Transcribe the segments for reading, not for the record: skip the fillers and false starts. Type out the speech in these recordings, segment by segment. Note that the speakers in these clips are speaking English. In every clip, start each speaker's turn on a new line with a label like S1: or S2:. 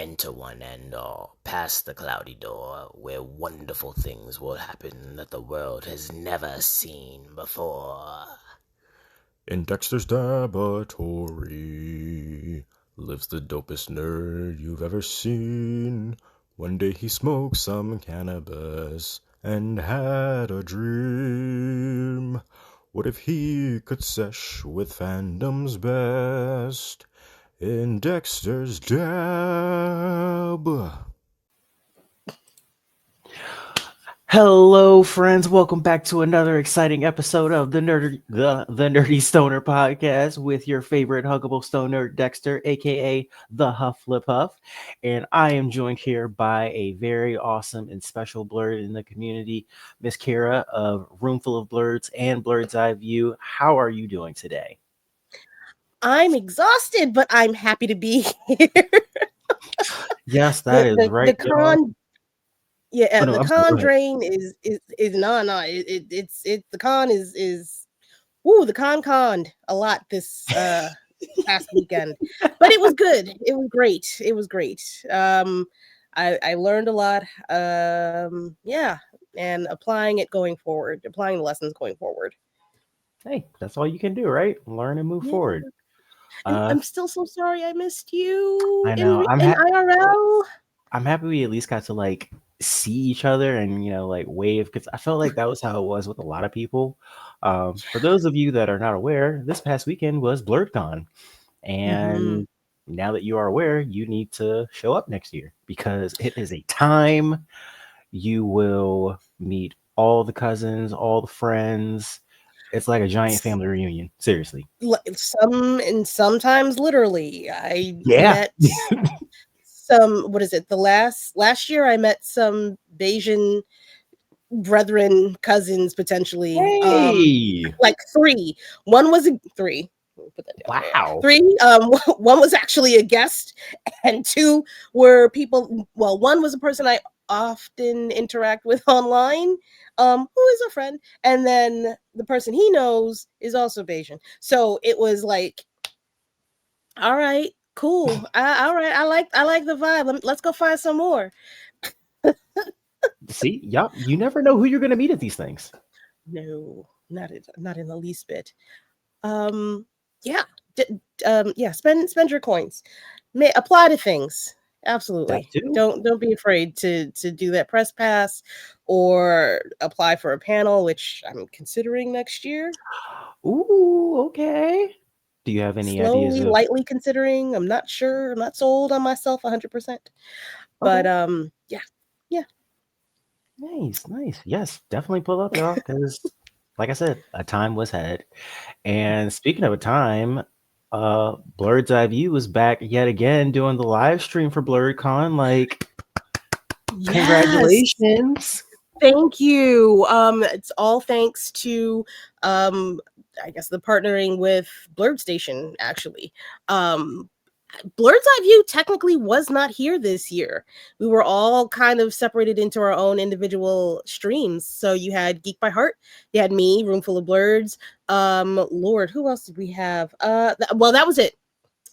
S1: enter one and pass the cloudy door where wonderful things will happen that the world has never seen before.
S2: In Dexter's laboratory lives the dopest nerd you've ever seen. One day he smoked some cannabis and had a dream. What if he could sesh with fandom's best in Dexter's Dab?
S3: Hello, friends. Welcome back to another exciting episode of the Nerdy Stoner Podcast with your favorite huggable stoner, Dexter, aka the Hufflepuff. And I am joined here by a very awesome and special blerd in the community, Miss Kara of Room Full of Blerds and Blerd's Eye View. How are you doing today?
S4: I'm exhausted, but I'm happy to be here.
S3: Yes, that is right.
S4: The con, yeah,
S3: no,
S4: the
S3: I'm sorry,
S4: con
S3: go ahead.
S4: drain is it's the con is woo, the conned a lot this past weekend, but it was good. It was great. It was great. I learned a lot. Yeah, and applying the lessons going forward.
S3: Hey, that's all you can do, right? Learn and move forward.
S4: And I'm still so sorry I missed you.
S3: I know.
S4: In IRL.
S3: I'm happy we at least got to like see each other and like wave, because I felt like that was how it was with a lot of people. For those of you that are not aware, this past weekend was Blerdcon, and now that you are aware, you need to show up next year because it is a time you will meet all the cousins, all the friends. It's like a giant family reunion. Seriously.
S4: Sometimes literally. I
S3: Yeah.
S4: met some, what is it? Last year I met some Bayesian brethren, cousins, potentially.
S3: Hey.
S4: Like three. One was three. Put that down.
S3: Wow.
S4: Three. One was actually a guest, and two were people. Well, one was a person I often interact with online, who is a friend, and then the person he knows is also Bayesian. So it was like, all right, cool. All right, I like the vibe. Let's go find some more.
S3: See, y'all, you never know who you're gonna meet at these things.
S4: No, not in the least bit. Yeah. Spend your coins. Apply to things. Absolutely. Don't be afraid to do that press pass or apply for a panel, which I'm considering next year.
S3: Ooh, okay. Do you have any ideas?
S4: Lightly considering. I'm not sure. I'm not sold on myself 100%. But yeah.
S3: Nice. Yes, definitely pull up, y'all, because like I said, a time was had. And speaking of a time, Blerd's Eye View is back yet again doing the live stream for Blerdcon. Like, congratulations.
S4: Thank you. It's all thanks to I guess the partnering with Blerd Station, actually. Blerd's Eye View technically was not here this year. We were all kind of separated into our own individual streams. So you had Geek by Heart, you had me, Room Full of Blerds. Lord, who else did we have? That was it.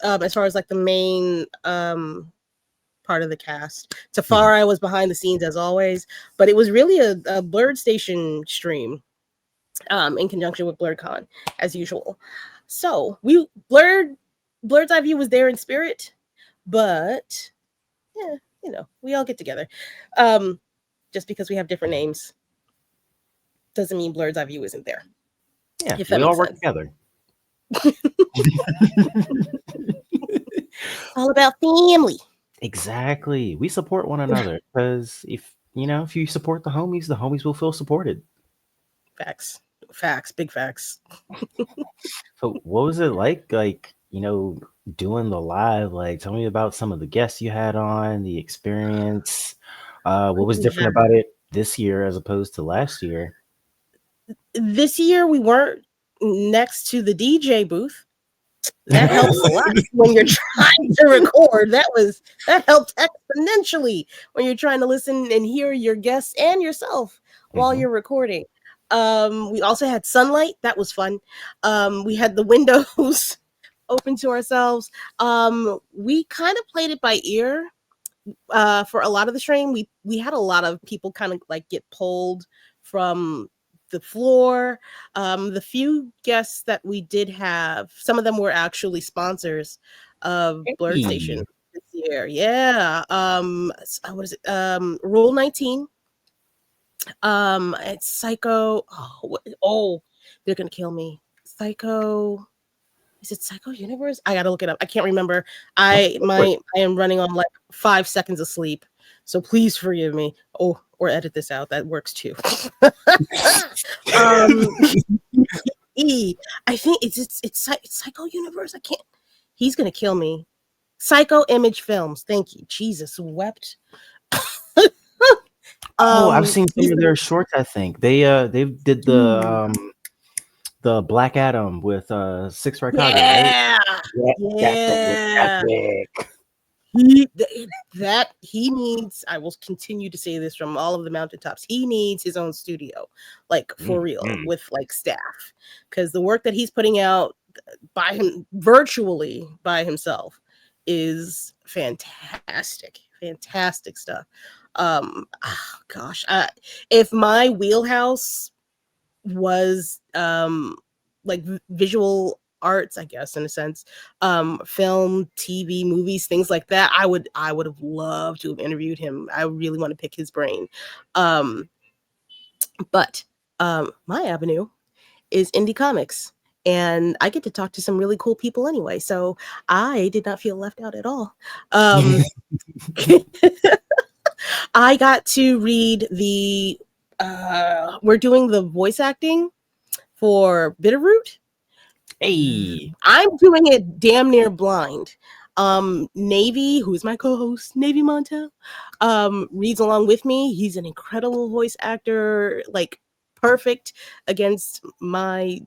S4: As far as like the main part of the cast. Tafari was behind the scenes as always, but it was really a Blerd Station stream in conjunction with Blerdcon as usual. So Blerd's Eye View was there in spirit, but yeah, we all get together. Just because we have different names doesn't mean Blerd's Eye View isn't there.
S3: Yeah, we all work together.
S4: All about family.
S3: Exactly. We support one another because if you support the homies will feel supported.
S4: Facts, big facts.
S3: So what was it like doing the live? Like, tell me about some of the guests you had on, the experience. What was different about it this year as opposed to last year?
S4: This year we weren't next to the DJ booth. That helps a lot when you're trying to record. That helped exponentially when you're trying to listen and hear your guests and yourself while you're recording. We also had sunlight. That was fun. We had the windows open to ourselves. We kind of played it by ear. for a lot of the stream, we had a lot of people kind of like get pulled from the floor. The few guests that we did have, some of them were actually sponsors of Blerd Station
S3: Hey.
S4: this year. Yeah. What is it? Rule 19. It's Psycho. Oh, they're gonna kill me. Psycho. Is it Psycho Universe? I gotta look it up. I can't remember. I am running on like 5 seconds of sleep, so please forgive me. Oh, or edit this out. That works too. I think it's Psycho Universe. I can't. He's gonna kill me. Psycho Image Films. Thank you. Jesus wept.
S3: I've seen some of their shorts. I think they did the Black Adam with 6 Right Kaga, right?
S4: Yeah. He needs, I will continue to say this from all of the mountaintops, he needs his own studio, like for real, with like staff, because the work that he's putting out virtually by himself is fantastic stuff. Gosh, if my wheelhouse was like visual arts, I guess, in a sense, film, TV, movies, things like that, I would have loved to have interviewed him. I really want to pick his brain. But my avenue is indie comics, and I get to talk to some really cool people anyway, so I did not feel left out at all. I got to read we're doing the voice acting for Bitterroot.
S3: Hey,
S4: I'm doing it damn near blind. Navy, who's my co-host, Navy Montel, reads along with me. He's an incredible voice actor, like perfect against my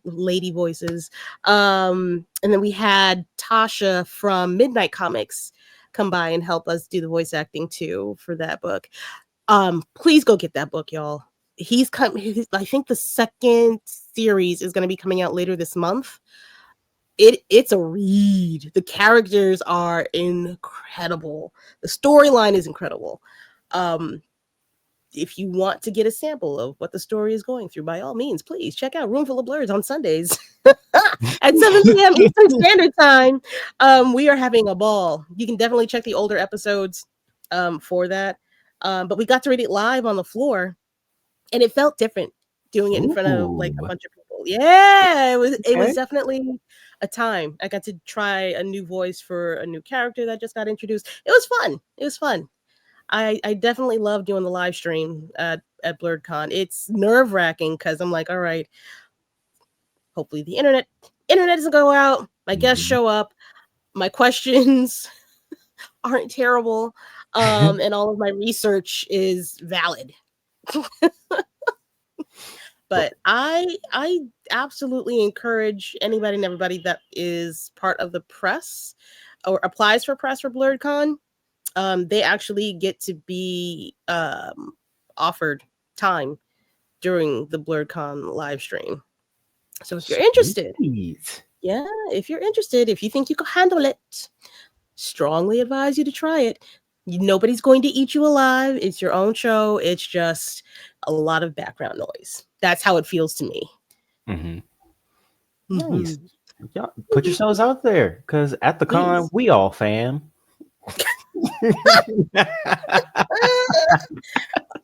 S4: lady voices. And then we had Tasha from Midnight Comics come by and help us do the voice acting too for that book. Please go get that book, y'all. I think the second series is going to be coming out later this month. It's a read. The characters are incredible. The storyline is incredible. If you want to get a sample of what the story is going through, by all means, please check out Room Full of Blerds on Sundays at 7 p.m. Eastern Standard Time. We are having a ball. You can definitely check the older episodes for that. But we got to read it live on the floor, and it felt different doing it in front of like a bunch of people. Yeah, it was definitely a time. I got to try a new voice for a new character that just got introduced. It was fun. I definitely love doing the live stream at Blerdcon. It's nerve-wracking because I'm like, all right, hopefully the internet doesn't go out. My guests show up. My questions aren't terrible. And all of my research is valid. But I absolutely encourage anybody and everybody that is part of the press or applies for press for Blerdcon. They actually get to be offered time during the Blerdcon live stream. So if you're interested, if you think you can handle it, strongly advise you to try it. Nobody's going to eat you alive. It's your own show. It's just a lot of background noise. That's how it feels to me.
S3: Nice. Yeah, put yourselves out there, because at the con, we all fam.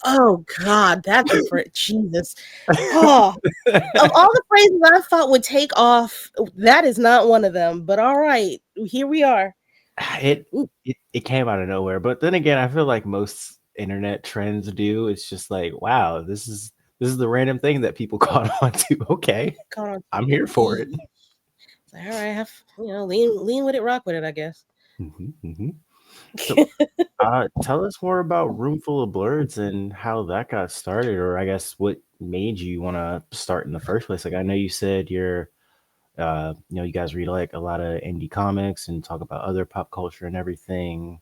S4: Oh God, that's for Jesus. Oh, of all the phrases I thought would take off, that is not one of them. But all right, here we are.
S3: It came out of nowhere, but then again, I feel like most internet trends do. It's just like, wow, this is the random thing that people caught on to. Okay, I'm here for it.
S4: All right, lean with it, rock with it, I guess.
S3: So, tell us more about Room Full of Blerds and how that got started, or I guess what made you want to start in the first place. Like, I know you said you're, you guys read like a lot of indie comics and talk about other pop culture and everything.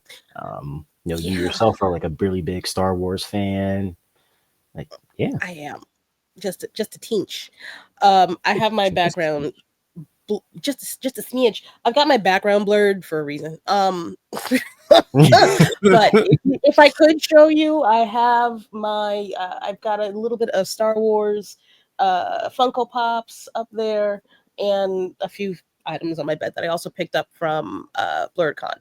S3: You yourself are like a really big Star Wars fan. Like, yeah,
S4: I am just a teach. I have my background. Just a smidge. I've got my background blurred for a reason. But if I could show you, I have my I've got a little bit of Star Wars Funko Pops up there, and a few items on my bed that I also picked up from Blerdcon.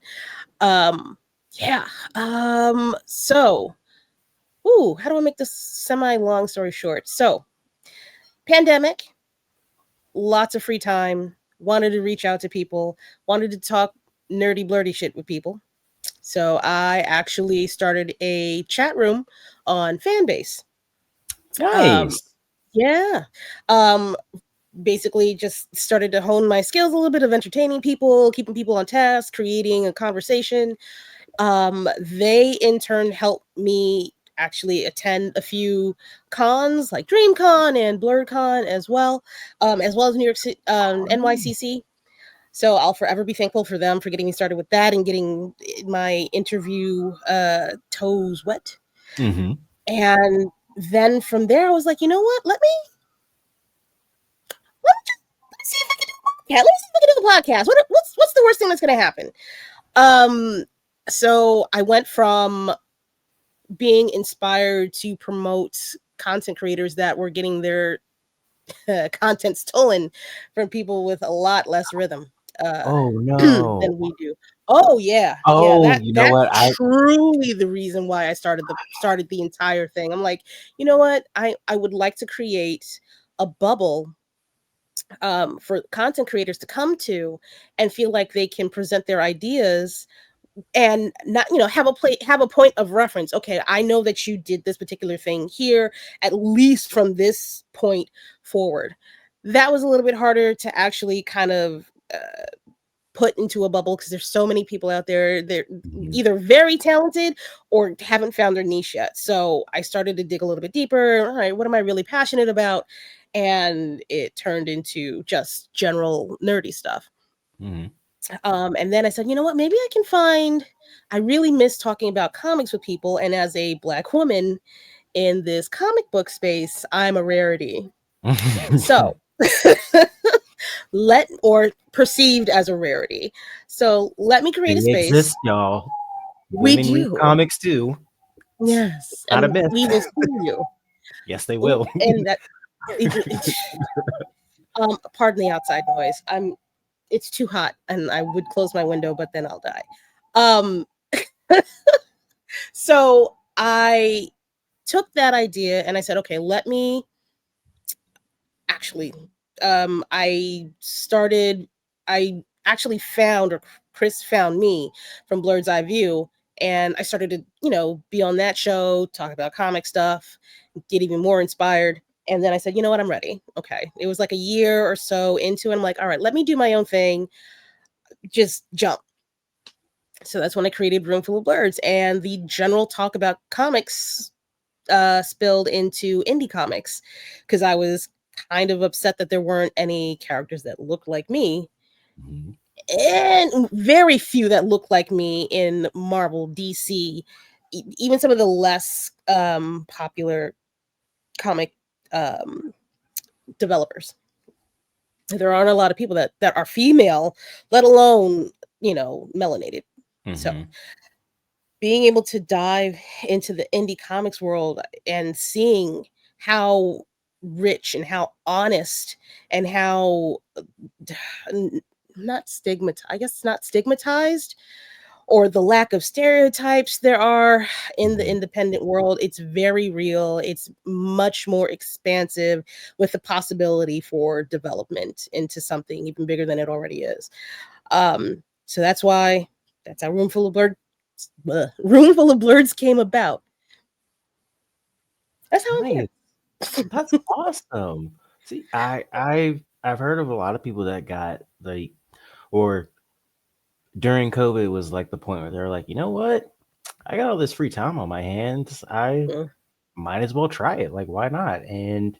S4: Um, yeah. So, how do I make this semi-long story short? So, pandemic, lots of free time, wanted to reach out to people, wanted to talk nerdy blurdy shit with people. So I actually started a chat room on Fanbase. Um,
S3: Nice.
S4: yeah. Um, Basically just started to hone my skills a little bit of entertaining people, keeping people on task, creating a conversation. They in turn helped me actually attend a few cons like DreamCon and Blerdcon as well as New York City, NYCC. So I'll forever be thankful for them for getting me started with that and getting my interview toes wet.
S3: Mm-hmm.
S4: And then from there, I was like, you know what? Let me see if I can do a podcast. Let me see if I can do the podcast. What's the worst thing that's going to happen? So I went from being inspired to promote content creators that were getting their content stolen from people with a lot less rhythm
S3: Oh
S4: than
S3: no.
S4: we do. Oh yeah, yeah.
S3: Oh, you know
S4: That's
S3: what?
S4: truly the reason why I started the entire thing. I'm like, you know what? I would like to create a bubble for content creators to come to and feel like they can present their ideas and not have a point of reference. Okay, I know that you did this particular thing here, at least from this point forward. That was a little bit harder to actually kind of put into a bubble because there's so many people out there. They're
S3: Mhm.
S4: either very talented or haven't found their niche yet. So I started to dig a little bit deeper. All right, what am I really passionate about? And it turned into just general nerdy stuff.
S3: Mhm.
S4: And then I said, you know what? Maybe I can find. I really miss talking about comics with people, and as a Black woman in this comic book space, I'm a rarity. So let or perceived as a rarity. So let me create a
S3: They
S4: space.
S3: exist, y'all.
S4: We
S3: Women read
S4: do.
S3: comics too.
S4: Yes.
S3: Not a
S4: And
S3: myth.
S4: we will sue you.
S3: Yes, they will.
S4: And that pardon the outside noise. It's too hot and I would close my window, but then I'll die. Um so I took that idea and I said, okay, let me actually I actually found, or Chris found me from Blerd's Eye View, and I started to be on that show, talk about comic stuff, get even more inspired. And then I said, you know what, I'm ready. Okay, it was like a year or so into it. I'm like, all right, let me do my own thing, just jump. So that's when I created Room Full of Blerds, and the general talk about comics spilled into indie comics because I was kind of upset that there weren't any characters that looked like me,
S3: Mhm.
S4: and very few that looked like me in Marvel, DC, even some of the less popular comic um, developers. There aren't a lot of people that are female, let alone melanated. So
S3: Mhm.
S4: being able to dive into the indie comics world and seeing how rich and how honest and how not stigmatized, I guess not stigmatized, or the lack of stereotypes there are in the
S3: Mhm.
S4: independent world. It's very real. It's much more expansive with the possibility for development into something even bigger than it already is. So that's how Room Full of Blerds came about. That's how I'm here.
S3: Nice. That's awesome. See, I've heard of a lot of people that got like, or during COVID was like the point where they're like, you know what? I got all this free time on my hands. I
S4: Mm,
S3: might as well try it. Like, why not? And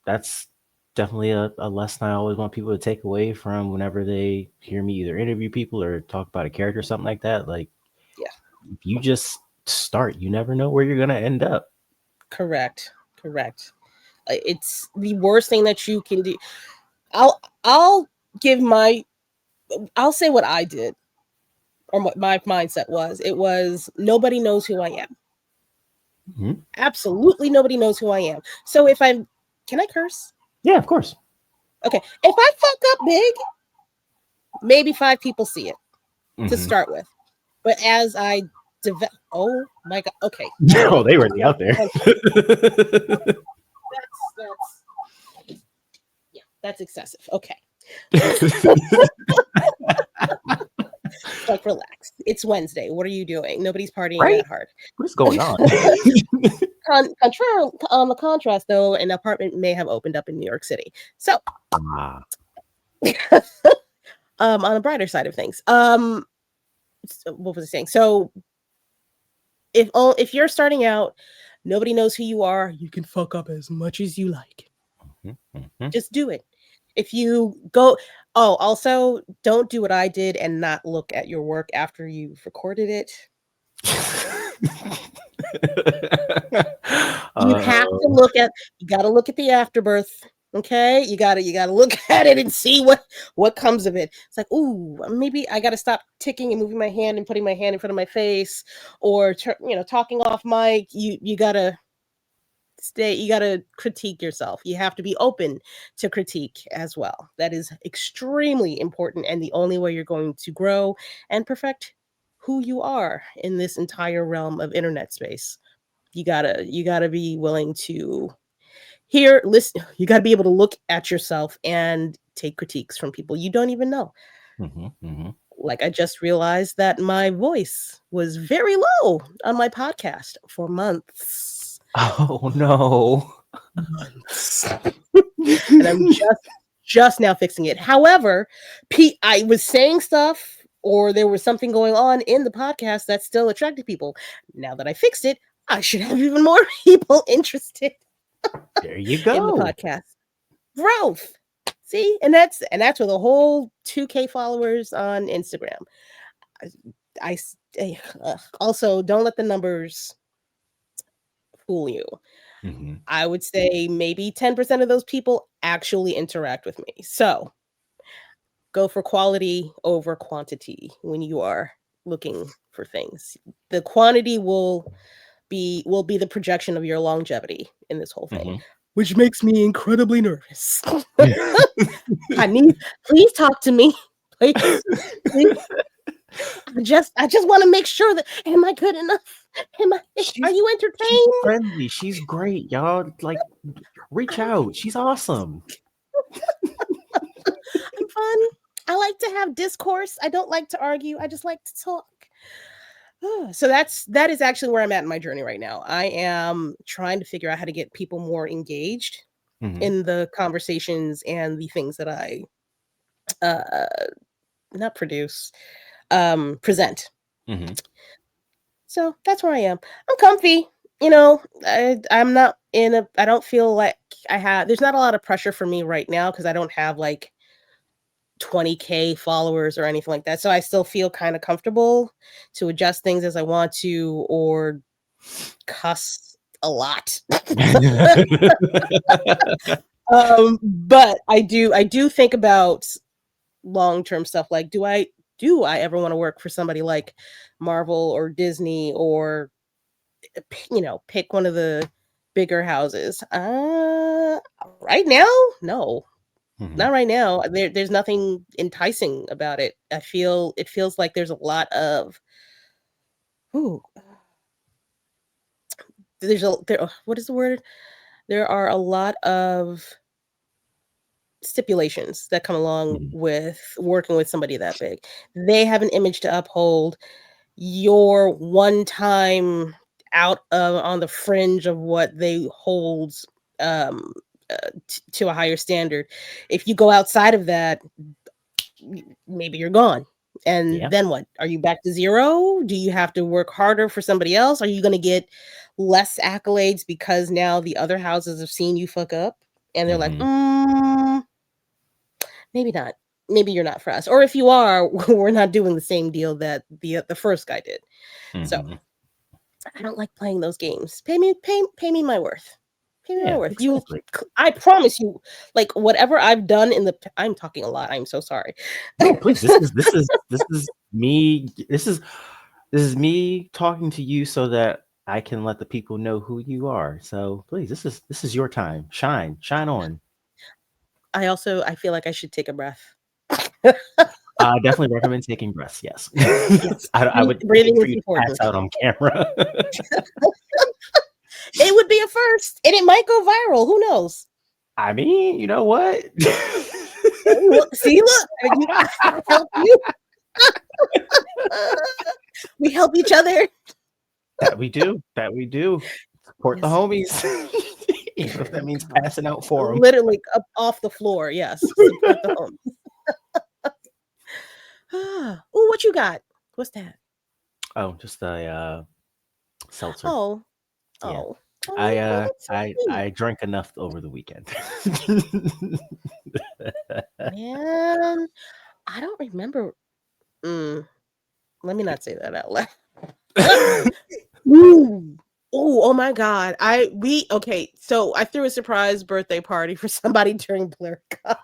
S3: that's definitely a lesson I always want people to take away from whenever they hear me either interview people or talk about a character or something like that. Like,
S4: yeah,
S3: if you just start, you never know where you're gonna end up.
S4: correct, correct. It's the worst thing that you can do. I'll give my I'll say what I did or what my mindset was. It was nobody knows who I am.
S3: Mm-hmm.
S4: Absolutely nobody knows who I am. So if I'm, can I curse?
S3: Yeah, of course.
S4: Okay. If I fuck up big, maybe 5 people see it to start with. But as I develop, oh my God. Okay.
S3: Oh, they were out there.
S4: That's excessive. Okay. Like, relax. It's Wednesday. What are you doing? Nobody's partying
S3: Right?
S4: that hard.
S3: What's going on?
S4: On the contrast, though, an apartment may have opened up in New York City. So, on the brighter side of things, what was I saying? So, if you're starting out, nobody knows who you are. You can fuck up as much as you like. Just do it. If you go, also don't do what I did and not look at your work after you've recorded it. You have to look at. You got to look at the afterbirth. Okay, you gotta look at it and see what comes of it. It's like, ooh, maybe I gotta stop ticking and moving my hand and putting my hand in front of my face, or talking off mic. You gotta stay. You gotta critique yourself. You have to be open to critique as well. That is extremely important, and the only way you're going to grow and perfect who you are in this entire realm of internet space. You gotta be willing to listen. You gotta be able to look at yourself and take critiques from people you don't even know. Like, I just realized that my voice was very low on my podcast for months.
S3: Oh no.
S4: Months. And I'm just now fixing it. However, I was saying stuff, or there was something going on in the podcast that still attracted people. Now that I fixed it, I should have even more people interested.
S3: There you go.
S4: In the podcast. Growth. See? And that's with a whole 2K followers on Instagram. I also, don't let the numbers fool you. I would say maybe 10% of those people actually interact with me. So go for quality over quantity when you are looking for things. The quantity will be the projection of your longevity in this whole thing, which makes me incredibly nervous. Please talk to me. Please. I just want to make sure that, am I good enough? Are you entertained?
S3: She's friendly. She's great, y'all. Like, reach out. She's awesome.
S4: I'm fun. I like to have discourse. I don't like to argue. I just like to talk. So that is actually where I'm at in my journey right now. I am trying to figure out how to get people more engaged in the conversations and the things that I not produce, present. So that's where I am. I'm comfy. I'm not I don't feel like there's not a lot of pressure for me right now because I don't have like 20K followers or anything like that. So I still feel kind of comfortable to adjust things as I want to, or cuss a lot. But I do think about long-term stuff. Like, do I ever want to work for somebody like Marvel or Disney, or pick one of the bigger houses? Right now, no. Not right now. There's nothing enticing about it. It feels like there's a lot of what is the word? There are a lot of stipulations that come along with working with somebody that big. They have an image to uphold. You're one time out on the fringe of what they hold to a higher standard. If you go outside of that, maybe you're gone. And then what? Are you back to zero? Do you have to work harder for somebody else? Are you going to get less accolades because now the other houses have seen you fuck up and they're like, maybe not. Maybe you're not for us. Or if you are, we're not doing the same deal that the first guy did. So I don't like playing those games. Pay me my worth. Pay me
S3: Yeah,
S4: my worth.
S3: exactly.
S4: I promise you, like whatever I've done in the, I'm talking a lot. I'm so sorry.
S3: No, please. This is me. This is me talking to you so that I can let the people know who you are. So please, this is your time. Shine on.
S4: I feel like I should take a breath.
S3: Definitely recommend taking breaths. Yes,
S4: Yes,
S3: I would hate
S4: breathing
S3: for
S4: is
S3: you to pass
S4: important.
S3: out on camera.
S4: It would be a first, and it might go viral. Who knows?
S3: I mean, you know what?
S4: See, look, I help you. We help each other.
S3: That we do. Support the
S4: Yes,
S3: homies, even if that means passing out for them.
S4: literally up off the floor. Yes, support the home. Oh, what you got? What's that?
S3: Oh, just a seltzer.
S4: Oh,
S3: Yeah.
S4: oh, oh, that's so sweet.
S3: I drank enough over the weekend.
S4: Man, I don't remember. Let me not say that out loud. Ooh. Oh my God. Okay, so I threw a surprise birthday party for somebody during Blerdcon.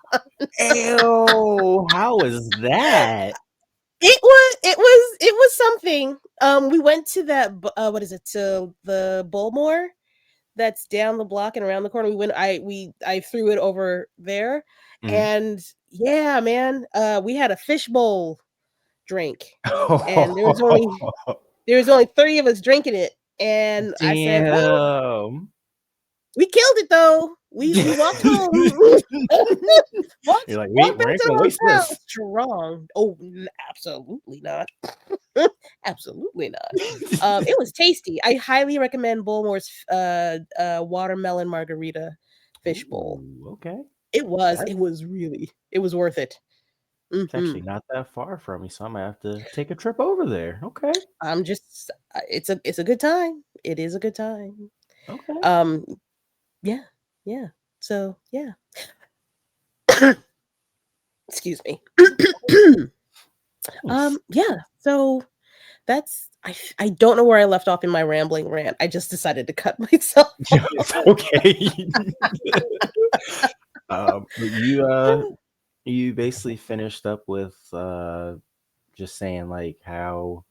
S3: Ew, how was that?
S4: It was something. We went to that what is it? To the Bullmore that's down the block and around the corner. I threw it over there,
S3: Mhm.
S4: and yeah, man, we had a fishbowl drink, and there was only 3 of us drinking it, and I said, "Well,
S3: Damn.
S4: we killed it though. We walked home."
S3: You're like,
S4: Walked
S3: we
S4: back
S3: ain't
S4: to
S3: gonna
S4: the
S3: waste
S4: hotel
S3: this.
S4: strong. Oh, absolutely not. Absolutely not. It was tasty. I highly recommend Bullmore's watermelon margarita fishbowl.
S3: Ooh, okay.
S4: It
S3: That's
S4: was it was worth it.
S3: it's
S4: Hmm.
S3: actually not that far from me, so I might have to take a trip over there. Okay.
S4: I'm just, it's a good time. It is a good time.
S3: Okay.
S4: Um, yeah, yeah. So yeah. Excuse me.
S3: Nice.
S4: Yeah. So that's I don't know where I left off in my rambling rant. I just decided to cut myself
S3: It's
S4: off.
S3: okay. But you basically finished up with just saying like how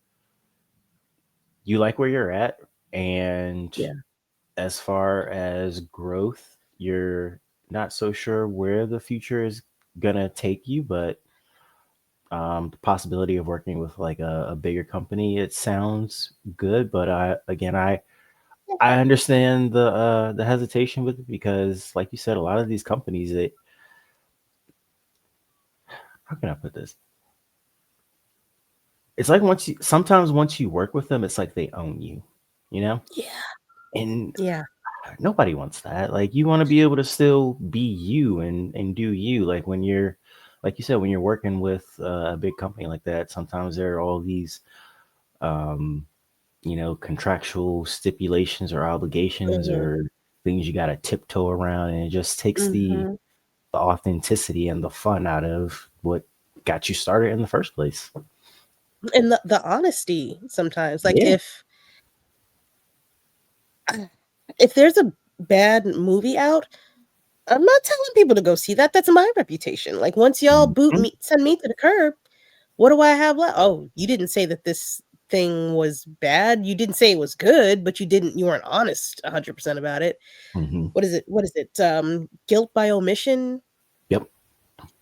S3: you like where you're at, and
S4: Yeah.
S3: as far as growth, you're not so sure where the future is gonna take you, but the possibility of working with like a bigger company, it sounds good. But I understand the hesitation with it because, like you said, a lot of these companies, it how can I put this? It's like once you work with them, it's like they own you, you know?
S4: Yeah.
S3: And
S4: Yeah.
S3: nobody wants that. Like you want to be able to still be you and do you. Like when you're, like you said, when you're working with a big company like that, sometimes there are all these, um, contractual stipulations or obligations
S4: Mhm.
S3: or things you got to tiptoe around, and it just takes
S4: Mhm.
S3: the authenticity and the fun out of what got you started in the first place.
S4: And the honesty sometimes. Like
S3: Yeah.
S4: if there's a bad movie out, I'm not telling people to go see that. That's my reputation. Like once y'all
S3: Mhm.
S4: send me to the curb, what do I have left? Oh, you didn't say that this thing was bad. You didn't say it was good, but you weren't honest 100% about it.
S3: Mhm.
S4: What is it? Guilt by omission
S3: Yep.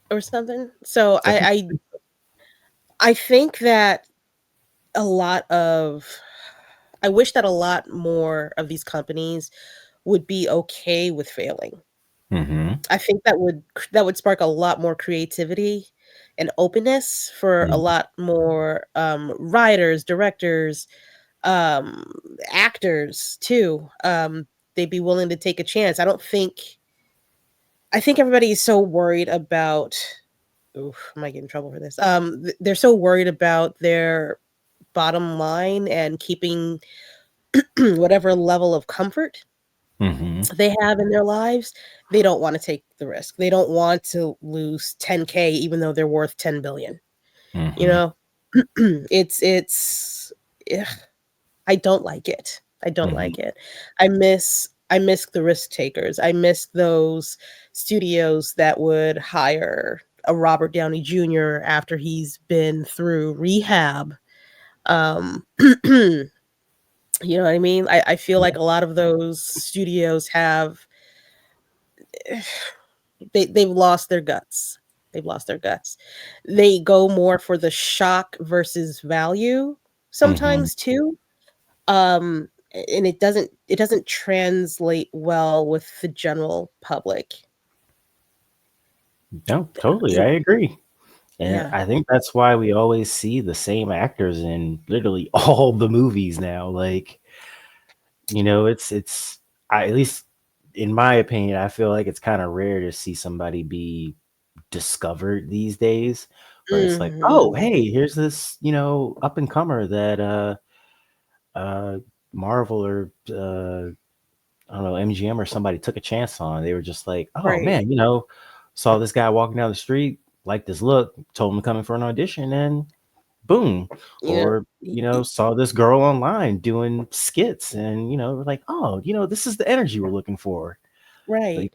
S4: or something. So
S3: Technically.
S4: I think that a lot of I wish that a lot more of these companies would be okay with failing.
S3: Mhm.
S4: I think that would spark a lot more creativity and openness for a
S3: Mhm.
S4: lot more writers, directors, um, actors too. They'd be willing to take a chance. I think everybody is so worried about. Oof, I might get in trouble for this. They're so worried about their bottom line and keeping whatever level of comfort
S3: Mhm.
S4: they have in their lives. They don't want to take the risk. They don't want to lose 10K even though they're worth 10 billion. You
S3: Mhm.
S4: know, it's ugh, I don't like it. I don't
S3: Mhm.
S4: like it. I miss I miss the risk takers. I miss those studios that would hire a Robert Downey Jr. after he's been through rehab. You know what I mean? I feel
S3: Yeah.
S4: like a lot of those studios have they've lost their guts. They've lost their guts. They go more for the shock versus value
S3: Mm-hmm.
S4: sometimes too. And it doesn't translate well with the general public.
S3: No, totally. I agree. And
S4: Yeah.
S3: I think that's why we always see the same actors in literally all the movies now. Like, it's at least in my opinion, I feel like it's kind of rare to see somebody be discovered these days where it's like, oh,
S4: Mhm.
S3: hey, here's this, up and comer that uh Marvel or I don't know, MGM or somebody took a chance on. They were just like, oh
S4: Right.
S3: man, saw this guy walking down the street, liked his look, told him to come in for an audition, and boom.
S4: You know,
S3: Or, saw this girl online doing skits, and we're like, oh, this is the energy we're looking for.
S4: right.
S3: Like,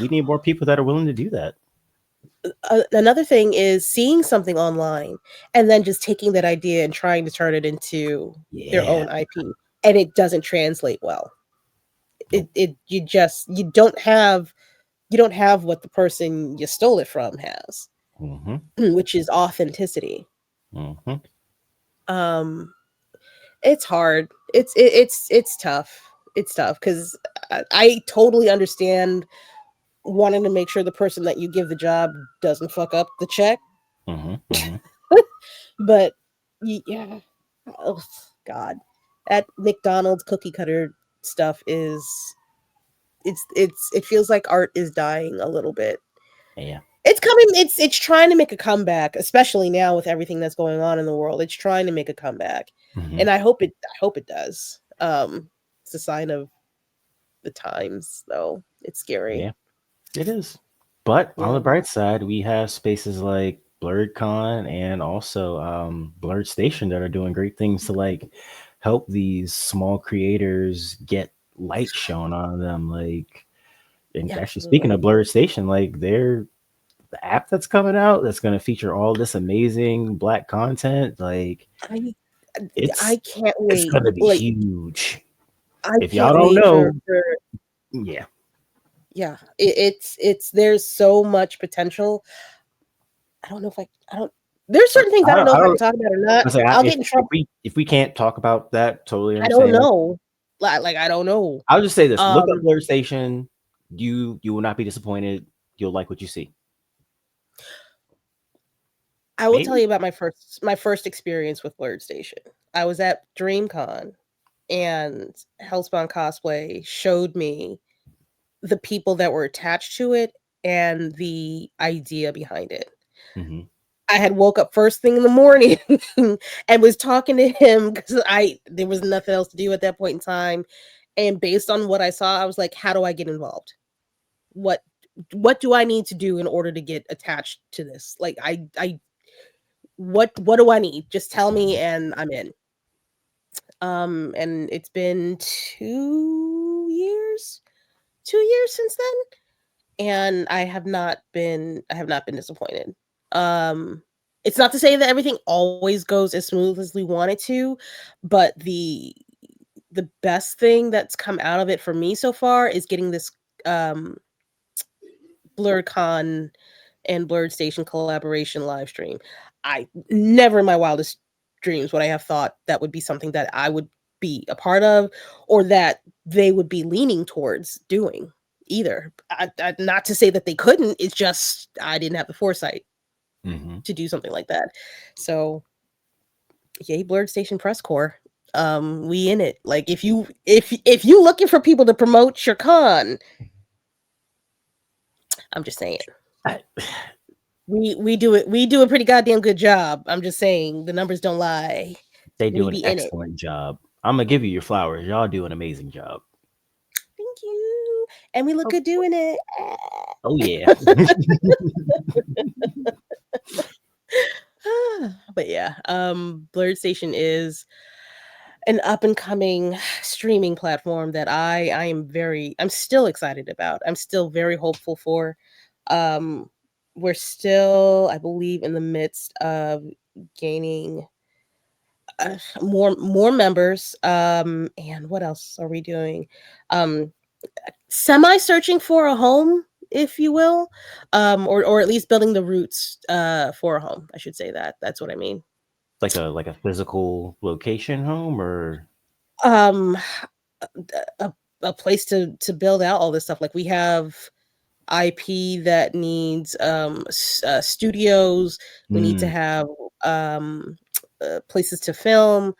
S3: we need more people that are willing to do that.
S4: Another thing is seeing something online and then just taking that idea and trying to turn it into their
S3: Yeah.
S4: own IP, and it doesn't translate well.
S3: Nope.
S4: You don't have what the person you stole it from has,
S3: Mm-hmm.
S4: which is authenticity.
S3: Mm-hmm.
S4: Um, it's hard. It's tough. It's tough because I totally understand wanting to make sure the person that you give the job doesn't fuck up the check,
S3: Mm-hmm. Mm-hmm.
S4: but yeah, oh God, that McDonald's cookie cutter stuff is it feels like art is dying a little bit.
S3: Yeah.
S4: It's coming. It's trying to make a comeback, especially now with everything that's going on in the world. It's trying to make a comeback,
S3: Mm-hmm.
S4: and I hope it does. It's a sign of the times, though. It's scary.
S3: Yeah. It is. But on the
S4: Yeah.
S3: bright side, we have spaces like Blerdcon and also Blerd Station that are doing great things to like help these small creators get light shown on them. Like, and actually speaking of
S4: Absolutely.
S3: Blerd Station, like the app that's coming out that's going to feature all this amazing black content. Like,
S4: I
S3: it's
S4: I can't
S3: it's
S4: wait.
S3: going to be
S4: Like
S3: huge.
S4: I
S3: If y'all
S4: can't
S3: don't
S4: wait for
S3: know,
S4: for
S3: yeah,
S4: yeah. It's there's so much potential. I don't know if I don't. There's certain things I don't know
S3: I
S4: if I can
S3: don't.
S4: talk about or not.
S3: I say
S4: I'll
S3: if
S4: get in
S3: if
S4: trouble.
S3: we can't talk about that, totally
S4: I don't
S3: understand.
S4: know. Like I don't know.
S3: I'll just say this: look up
S4: Um,
S3: Blerd Station. You will not be disappointed. You'll like what you see.
S4: I will tell
S3: Maybe.
S4: you about my first experience with Blerd Station. I was at DreamCon and Hellspawn Cosplay showed me the people that were attached to it and the idea behind it.
S3: Mm-hmm.
S4: I had woke up first thing in the morning and was talking to him because I there was nothing else to do at that point in time. And based on what I saw, I was like, how do I get involved? What what do I need to do in order to get attached to this? Like I what do I need? Just tell me and I'm in. And it's been 2 years, 2 years since then, and I have not been disappointed. Um, it's not to say that everything always goes as smooth as we want it to, but the best thing that's come out of it for me so far is getting this um Blerdcon and Blerd Station collaboration live stream. I never in my wildest dreams would I have thought that would be something that I would be a part of or that they would be leaning towards doing either. Not to say that they couldn't, it's just I didn't have the foresight
S3: Mm-hmm.
S4: to do something like that. So, yay, Blerd Station press corps. We in it. Like if you looking for people to promote your con, I'm just saying.
S3: I,
S4: We do a pretty goddamn good job. I'm just saying the numbers don't lie.
S3: they do
S4: We
S3: an
S4: be in it.
S3: excellent job. I'm gonna give you your flowers. Y'all do an amazing job.
S4: Thank you. And we look
S3: Of
S4: good doing it.
S3: Oh yeah.
S4: But yeah, Blerd Station is an up and coming streaming platform that I'm still excited about. I'm still very hopeful for. Um, we're still, I believe, in the midst of gaining more members. And what else are we doing? Um, Semi searching for a home, if you will, or at least building the roots for a home. I should say that. That's what I mean.
S3: Like a physical location home, or
S4: Um, a, a place to build out all this stuff. Like we have IP that needs studios. We need to
S3: Mm,
S4: have places to film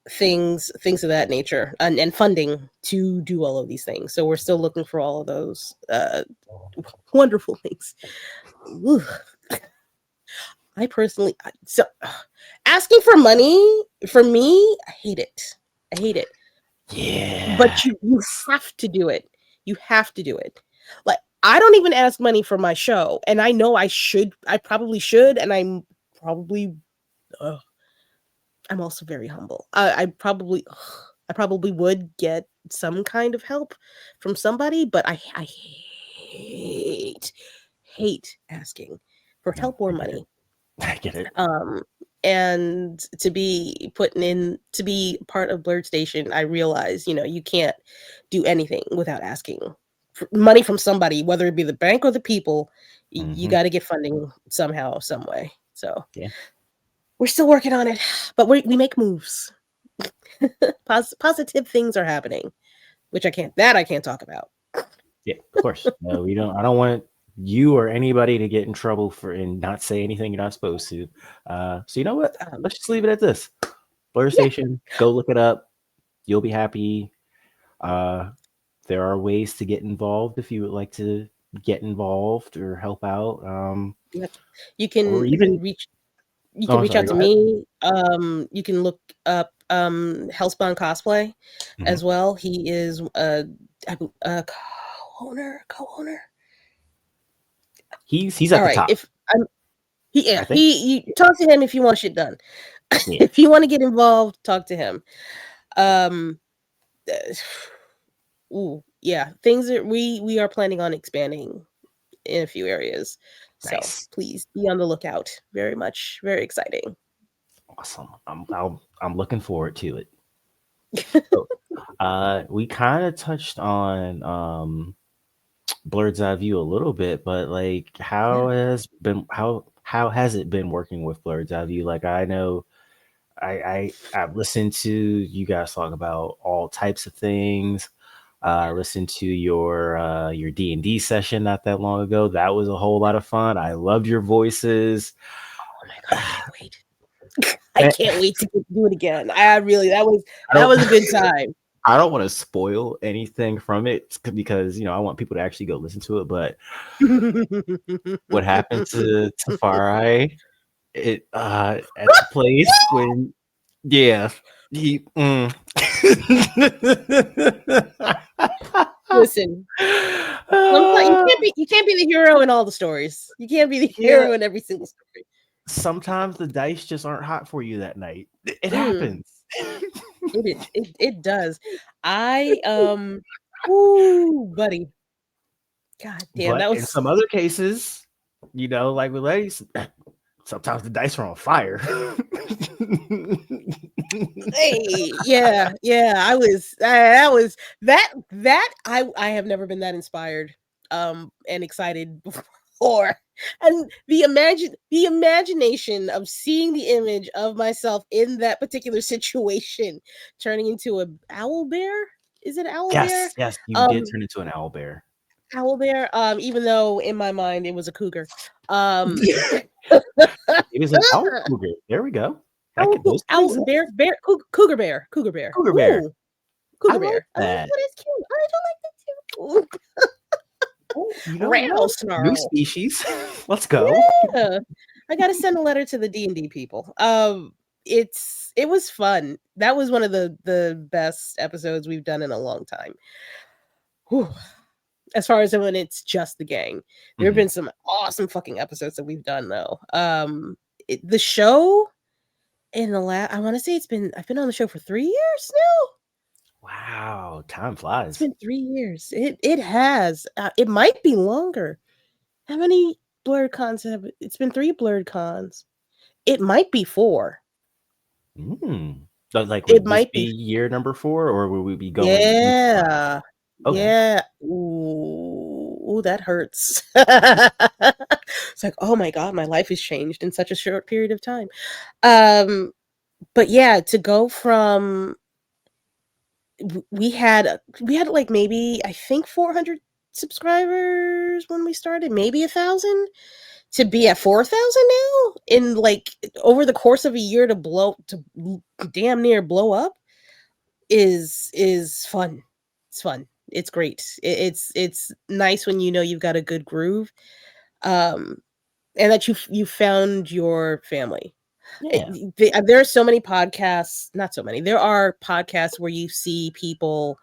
S4: things of that nature, and funding to do all of these things. So we're still looking for all of those wonderful things. Ooh. I personally, asking for money for me, I hate it. I hate it.
S3: yeah.
S4: But you have to do it. You have to do it. Like I don't even ask money for my show, and I know I should. I probably should, and probably. Uh, I'm also very humble. I probably would get some kind of help from somebody, but I hate asking for
S3: No,
S4: help or
S3: I get it.
S4: money.
S3: I get it.
S4: And to be to be part of Blerd Station, I realize, you can't do anything without asking for money from somebody, whether it be the bank or the people. You
S3: Hmm.
S4: got to get funding somehow, some way. So
S3: Yeah.
S4: we're still working on it, but we make moves. Positive things are happening, which I can't talk about.
S3: Yeah, of course. No, we don't. I don't want you or anybody to get in trouble for and not say anything you're not supposed to. So you know what?
S4: Um,
S3: Let's just leave it at this. Blerd
S4: yeah,
S3: Station. Go look it up. You'll be happy. Uh, there are ways to get involved if you would like to get involved or help out.
S4: you
S3: Or
S4: can
S3: even.
S4: reach you
S3: Oh,
S4: can
S3: I'm
S4: reach
S3: sorry.
S4: out
S3: Go
S4: to
S3: ahead.
S4: me. You can look up Hellspawn Cosplay
S3: Hmm.
S4: as well. He is a co-owner.
S3: He's at
S4: All
S3: the
S4: right,
S3: top.
S4: if I'm
S3: I think.
S4: you talk to him if you want shit done.
S3: Yeah.
S4: If you want to get involved, talk to him. Um, ooh, yeah, things that we are planning on expanding in a few areas. So
S3: Nice.
S4: please be on the lookout. Very much, very exciting.
S3: Awesome. I'm looking forward to it. So, we kind of touched on Blerd's Eye View a little bit, but like,
S4: Yeah.
S3: how has it been working with Blerd's Eye View? Like, I know I've listened to you guys talk about all types of things. Listened to your D&D session not that long ago. That was a whole lot of fun. I loved your voices.
S4: Oh my god, I can't wait. I can't wait to do it again. I really
S3: I
S4: that
S3: don't
S4: was a good time.
S3: I don't want to spoil anything from it because I want people to actually go listen to it. But what happened to Tafari at the place when he
S4: Listen, sometimes
S3: Uh,
S4: you can't be the hero in all the stories. You can't be the
S3: yeah,
S4: hero in every single story.
S3: sometimes the dice just aren't hot for you that night. It
S4: Mm,
S3: happens.
S4: it does. I ooh, buddy. God damn,
S3: But
S4: that
S3: in
S4: was
S3: some other cases, like with ladies, sometimes the dice are on fire.
S4: hey, yeah. I was that was that I have never been that inspired and excited before. And the imagination of seeing the image of myself in that particular situation turning into a owl bear. Is it owl bear?
S3: Yes, yes, you did
S4: Um
S3: turn into an owl bear.
S4: Owl bear. Even though in my mind it was a cougar.
S3: It was an owl cougar. There we go. Those can
S4: Owl,
S3: exist.
S4: cougar bear.
S3: Cougar bear.
S4: Ooh,
S3: I
S4: cougar
S3: like
S4: bear. Oh,
S3: that.
S4: that is cute. I do like that too.
S3: Oh, you know
S4: Rattle
S3: what? New
S4: snarl.
S3: species. Let's go.
S4: Yeah, I gotta send a letter to the D&D people. It was fun. That was one of the best episodes we've done in a long time. Whew. As far as when it's just the gang, there have
S3: Mhm.
S4: been some awesome fucking episodes that we've done though. The show in the I want to say I've been on the show for 3 years now.
S3: Wow, time
S4: It's
S3: flies.
S4: been 3 years. It has. It might be longer. How many Blerdcons have? It's been 3 Blerdcons. It might be 4.
S3: Like,
S4: It
S3: would this
S4: might
S3: be
S4: be.
S3: year number 4, or will we be going each time?
S4: Yeah.
S3: Okay.
S4: Yeah. Ooh, that hurts. It's like, oh my God, my life has changed in such a short period of time. But yeah, to go from we had like maybe I think 400 subscribers when we started, maybe 1,000, to be at 4,000 now in like over the course of a year to damn near blow up is fun. It's fun. It's great. It's nice when you know you've got a good groove, um, and that you found your family.
S3: Yeah.
S4: There are so many podcasts, not so many. There are podcasts where you see people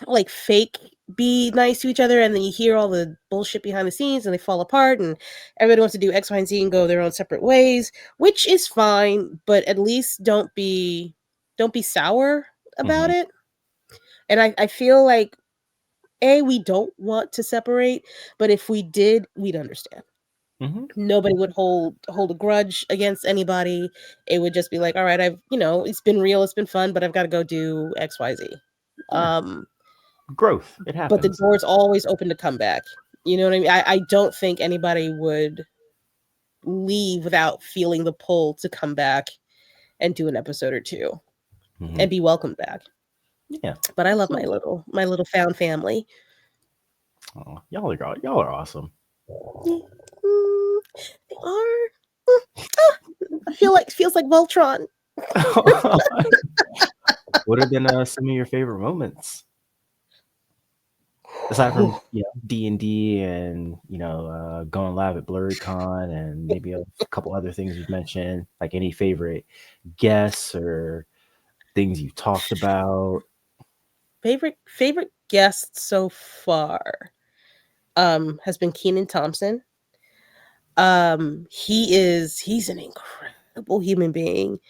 S4: like fake be nice to each other, and then you hear all the bullshit behind the scenes, and they fall apart, and everybody wants to do X, Y, and Z and go their own separate ways, which is fine. But at least don't be sour about
S3: Mhm.
S4: it. And I feel like we don't want to separate, but if we did, we'd understand.
S3: Mhm.
S4: Nobody would hold a grudge against anybody. It would just be like, all right, it's been real, it's been fun, but I've got to go do XYZ.
S3: Yeah. Growth. It
S4: But the
S3: happens.
S4: door's always open to come back. You know what I mean? I don't think anybody would leave without feeling the pull to come back and do an episode or two
S3: Mhm.
S4: and be welcomed back.
S3: Yeah.
S4: But I love
S3: So,
S4: my little found family.
S3: y'all are awesome.
S4: They are. I feels like Voltron.
S3: What have been some of your favorite moments aside from D&D and going live at Blerdcon and maybe a couple other things you've mentioned? Like any favorite guests or things you've talked about?
S4: Favorite guest so far has been Kenan Thompson. He's an incredible human being.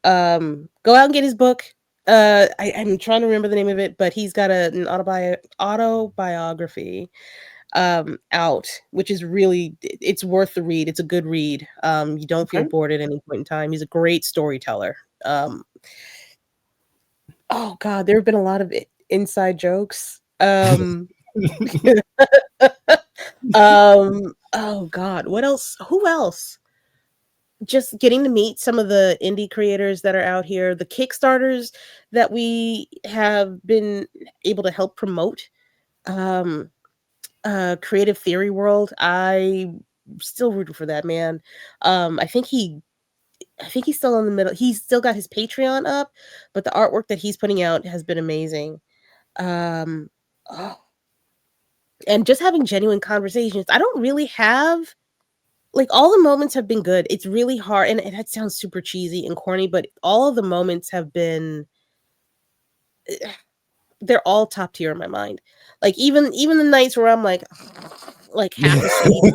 S4: Go out and get his book. I'm trying to remember the name of it, but he's got an autobiography out, which is really, it's worth the read. It's a good read. You don't feel
S3: Okay.
S4: bored at any point in time. He's a great storyteller. Oh God, there have been a lot of inside jokes. Oh God, what else? Who else? Just getting to meet some of the indie creators that are out here, the Kickstarters that we have been able to help promote. Creative Theory World. I still rooting for that man. I think he's still in the middle. He's still got his Patreon up, but the artwork that he's putting out has been amazing. Oh, and just having genuine conversations. I don't really have like all the moments have been good. It's really hard, and that sounds super cheesy and corny, but all of the moments have been they're all top tier in my mind. Like even the nights where I'm like half asleep.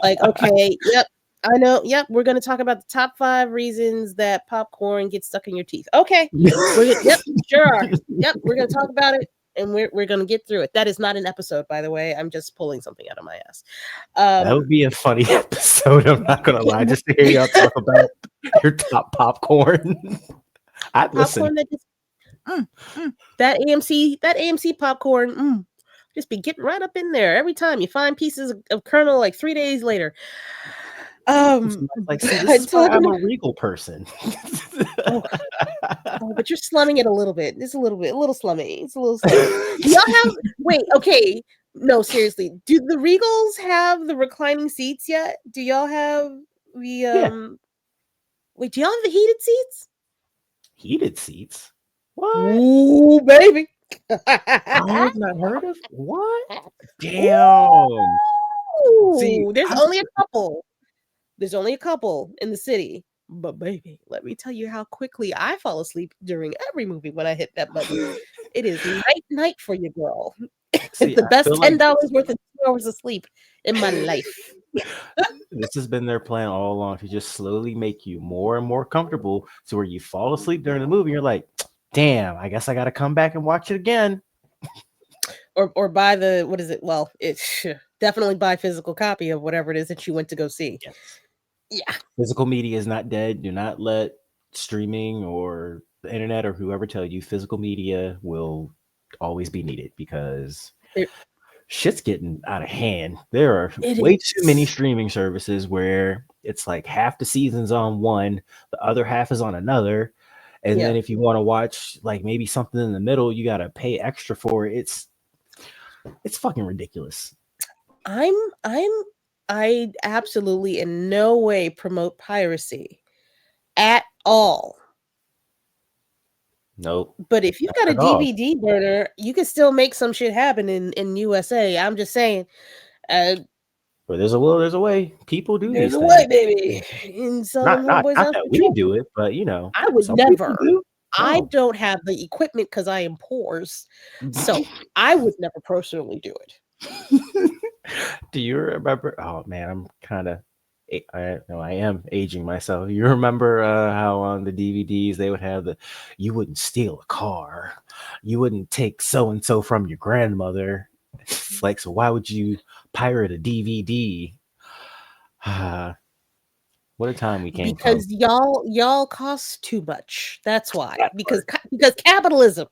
S4: Like, okay, yep, I know, yep, we're gonna talk about the top 5 reasons that popcorn gets stuck in your teeth. Okay, yep, sure are. Yep, we're gonna talk about it, and we're gonna get through it. That is not an episode, by the way. I'm just pulling something out of my ass.
S3: That would be a funny episode. I'm not gonna lie, just to hear y'all talk about your top popcorn. I'd listen.
S4: Popcorn that just that AMC popcorn, just be getting right up in there every time you find pieces of kernel like 3 days later.
S3: Like, see, this is why I'm a regal person.
S4: Oh, but you're slumming it a little bit. It's a little slummy. It's a little slummy. Do y'all have? Wait, okay. No, seriously. Do the Regals have the reclining seats yet? Do y'all have the
S3: Yeah.
S4: Wait, do y'all have the heated seats?
S3: Heated seats? What?
S4: Ooh, baby.
S3: I have not heard of what? Damn. See,
S4: There's only a couple. There's only a couple in the city. But baby, let me tell you how quickly I fall asleep during every movie when I hit that button. It is night for you, girl.
S3: see,
S4: The
S3: I
S4: best
S3: feel like
S4: $10 worth of 2 hours of sleep in my life.
S3: This has been their plan all along to just slowly make you more and more comfortable to where you fall asleep during the movie. You're like, damn, I guess I got to come back and watch it again.
S4: Or buy the, what is it? Well, it's definitely buy physical copy of whatever it is that you went to go see.
S3: Yes.
S4: Yeah.
S3: Physical media is not dead. Do not let streaming or the internet or whoever tell you physical media will always be needed, because
S4: It,
S3: shit's getting out of hand. There are
S4: it
S3: way too many
S4: is.
S3: streaming services where it's like half the season's on one, the other half is on another. And
S4: Yeah.
S3: then if you want to watch like maybe something in the middle, you got to pay extra for it. It's fucking ridiculous.
S4: I absolutely in no way promote piracy at all.
S3: Nope.
S4: But if you've got
S3: Not
S4: a
S3: at all.
S4: DVD burner, you can still make some shit happen in USA. I'm just saying,
S3: Where there's a will, there's a way. People do
S4: there's
S3: these
S4: a
S3: things.
S4: way, baby. And some of
S3: Not
S4: them
S3: not
S4: homeboys
S3: not
S4: out
S3: that
S4: there
S3: we
S4: trying.
S3: do it, but you know,
S4: I would
S3: some people
S4: never.
S3: do.
S4: I
S3: No.
S4: don't have the equipment because I am poors. So I would never personally do it.
S3: Do you remember? Oh man, I'm kind of. I am aging myself. You remember how on the DVDs they would have you wouldn't steal a car, you wouldn't take so and so from your grandmother. It's like, so why would you pirate a DVD? What a time we came from.
S4: Because y'all cost too much. That's why.
S3: That
S4: Because
S3: part.
S4: because capitalism.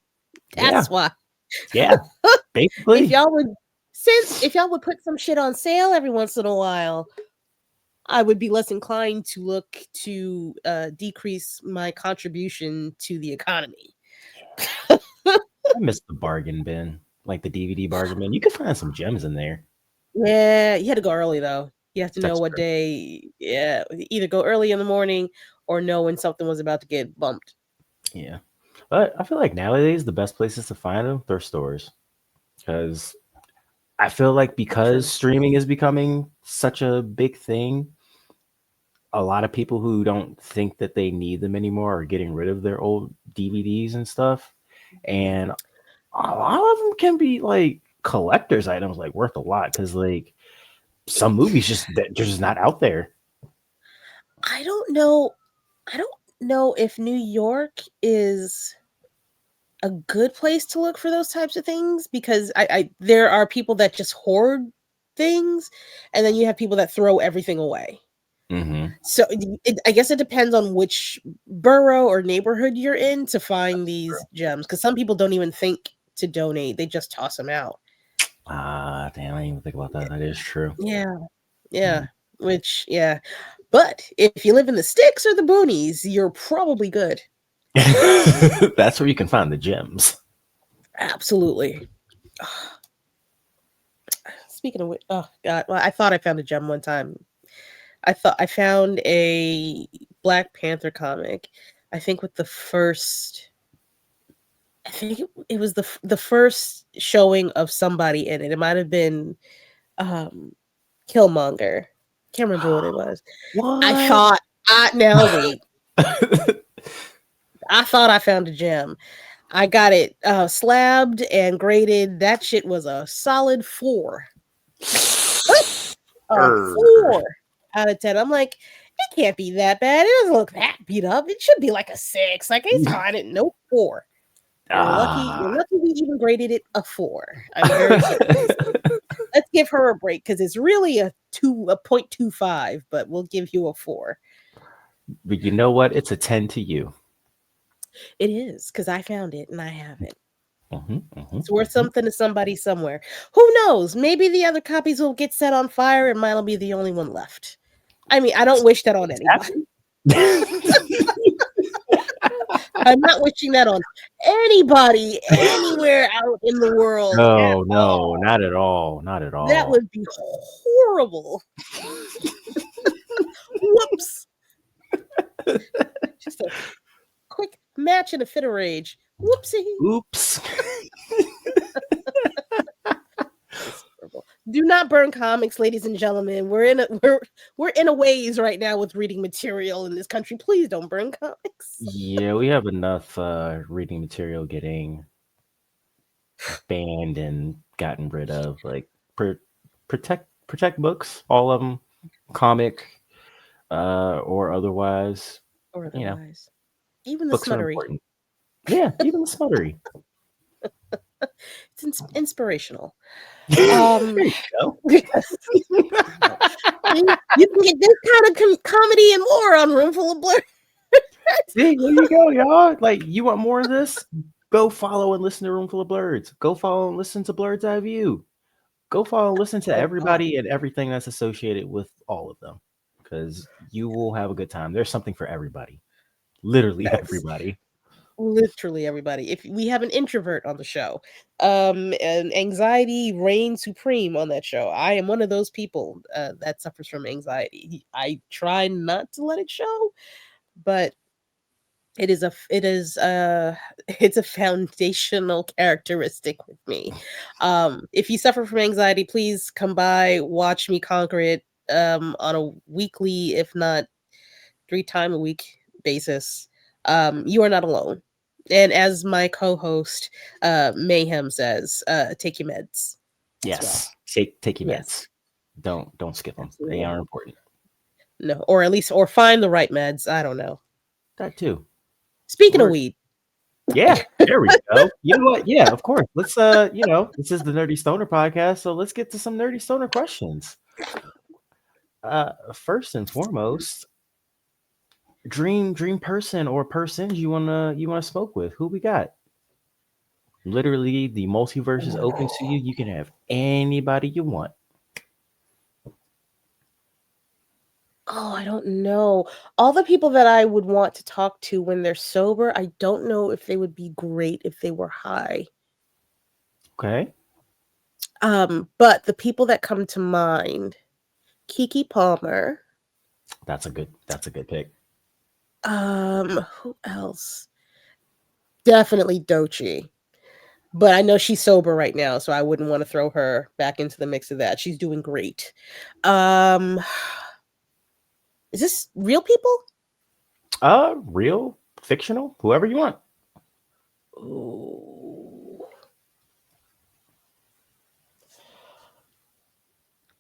S3: Yeah,
S4: That's why.
S3: yeah,
S4: If
S3: basically.
S4: y'all would put some shit on sale every once in a while, I would be less inclined to look to decrease my contribution to the economy.
S3: I miss the bargain bin, like the DVD bargain bin. You could find some gems in there.
S4: Yeah, you had to go early though. You have to know
S3: That's
S4: what
S3: true.
S4: day. Yeah, either go early in the morning or know when something was about to get bumped.
S3: Yeah. But I feel like nowadays the best places to find them, they're stores. Because I feel like because
S4: True.
S3: streaming is becoming such a big thing, a lot of people who don't think that they need them anymore are getting rid of their old DVDs and stuff. And a lot of them can be like collector's items, like worth a lot, because like some movies they're just not out there.
S4: I don't know. I don't know if New York is a good place to look for those types of things, because I there are people that just hoard things, and then you have people that throw everything away.
S3: Mm-hmm.
S4: So I guess it depends on which borough or neighborhood you're in to find these gems, because some people don't even think to donate; they just toss them out.
S3: Ah, damn, I didn't even think about that. That is true.
S4: Yeah, yeah. Which, yeah. But if you live in the sticks or the boonies, you're probably good.
S3: That's where you can find the gems.
S4: Absolutely. Speaking of which, oh god, well, I thought I found a gem one time. I thought I found a Black Panther comic. I think with the first, I think it was the first showing of somebody in it. It might have been Killmonger. Can't remember what it was. I
S3: What?
S4: thought now wait. I thought I found a gem. I got it slabbed and graded. That shit was a solid 4. A 4 out of 10. I'm like, it can't be that bad. It doesn't look that beat up. It should be like a 6. Like, it's fine. Nope, 4. You're lucky. You're lucky we even graded it a 4. I'm very serious. Let's give her a break, because it's really a 0.25, but we'll give you a 4.
S3: But you know what? It's a 10 to you.
S4: It is, because I found it and I have it.
S3: Mm-hmm.
S4: It's worth something to somebody somewhere. Who knows? Maybe the other copies will get set on fire and mine will be the only one left. I mean, I don't wish that on anybody. I'm not wishing that on anybody anywhere out in the world.
S3: No, not at all. Not at all.
S4: That would be horrible. Whoops. Just a quick match in a fit of rage. Whoopsie.
S3: Oops.
S4: Do not burn comics, ladies and gentlemen. We're in a ways right now with reading material in this country. Please don't burn comics.
S3: Yeah, we have enough reading material getting banned and gotten rid of. Like protect books, all of them. comic, or otherwise.
S4: Or
S3: You know,
S4: otherwise. Even the
S3: books are
S4: smuttery.
S3: important. Yeah, even the smuttery.
S4: It's inspirational.
S3: There you go.
S4: You can get this kind of comedy and more on Room Full of Blerds.
S3: See, there you go, y'all. Like, you want more of this? Go follow and listen to Room Full of Blerds. Go follow and listen to Blerd's Eye View. Go follow and listen to
S4: Oh,
S3: everybody and everything that's associated with all of them, because you will have a good time. There's something for everybody. Literally
S4: Yes.
S3: everybody.
S4: Literally everybody. If we have an introvert on the show, and anxiety reigns supreme on that show. I am one of those people that suffers from anxiety. I try not to let it show, but it's a foundational characteristic with me. If you suffer from anxiety, please come by, watch me conquer it on a weekly, if not 3 time a week basis. You are not alone. And as my co-host Mayhem says, take your meds as well.
S3: Yes. Take your
S4: Yes.
S3: meds. Don't skip them.
S4: Absolutely.
S3: They are important.
S4: No, or at least find the right meds. I don't know.
S3: That too.
S4: Speaking of weed.
S3: Yeah, there we go. You know what? Yeah, of course. Let's this is the Nerdy Stoner podcast, so let's get to some Nerdy Stoner questions. First and foremost, dream person or persons you wanna smoke with. Who we got? Literally, the multiverse is open to you. You can have anybody you want.
S4: Oh, I don't know. All the people that I would want to talk to when they're sober, I don't know if they would be great if they were high.
S3: Okay.
S4: But the people that come to mind, Kiki Palmer.
S3: That's a good pick.
S4: Who else? Definitely Dochi. But I know she's sober right now, so I wouldn't want to throw her back into the mix of that. She's doing great. Is this real people?
S3: Real, fictional, whoever you want.